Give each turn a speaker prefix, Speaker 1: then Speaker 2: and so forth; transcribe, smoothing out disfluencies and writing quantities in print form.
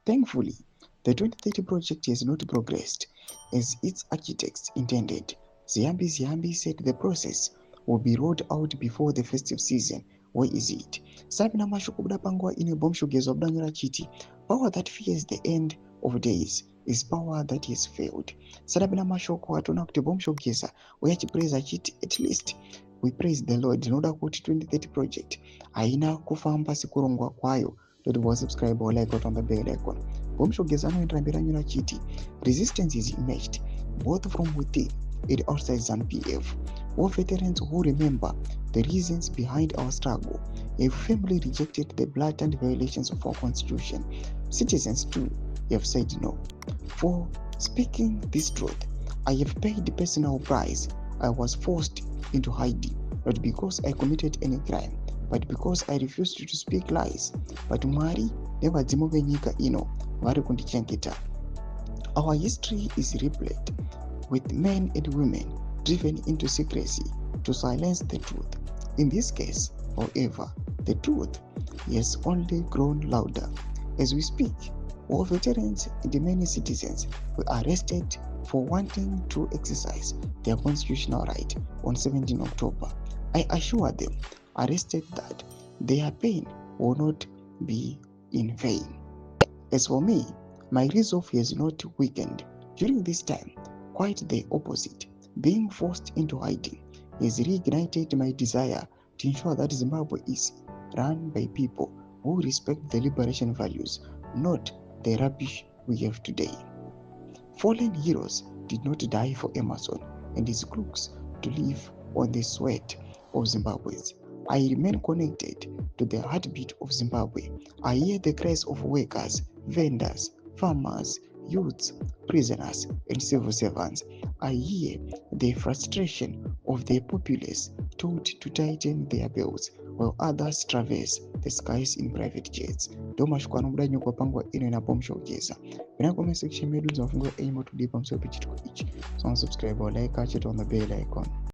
Speaker 1: Thankfully, the 2030 project has not progressed as its architects intended. Ziyambi said the process will be rolled out before the festive season. Where is it? Sabina Mashukubda Pangwa in a bomb showcase chiti. Power that fears the end of days is power that has failed. Sadabina Mashoko atonakute bomb showcase where praise chiti at least. We praise the Lord in order to 2030 project. Aina kufamba sikurongwa kwayo. Don't subscribe or like on the bell icon. Bomb showcase anoendrambira chiti. Resistance is emerged both from within and outside ZANU-PF. All veterans who remember the reasons behind our struggle have firmly rejected the blatant violations of our constitution. Citizens too have said no. For speaking this truth, I have paid the personal price. I was forced into hiding, not because I committed any crime, but because I refused to speak lies. But Mwari never dzimovenyika ino vari kundichengeta. Our history is replete with men and women driven into secrecy to silence the truth. In this case, however, the truth has only grown louder. As we speak, all veterans and many citizens were arrested for wanting to exercise their constitutional right on 17 October. I assure them, arrested, that their pain will not be in vain. As for me, my resolve has not weakened during this time. Quite the opposite. Being forced into hiding has reignited my desire to ensure that Zimbabwe is run by people who respect the liberation values, not the rubbish we have today. Fallen heroes did not die for Emerson and his crooks to live on the sweat of Zimbabweans. I remain connected to the heartbeat of Zimbabwe. I hear the cries of workers, vendors, farmers, youths, prisoners, and civil servants. I hear the frustration of the populace told to tighten their belts while others traverse the skies in private jets. Domashukwana mudanyo kwa pangwa ino na bomb showcase. When I comment section medu zafungo aim to deep on so pitch to each. So subscribe or like, catch it on the bell icon.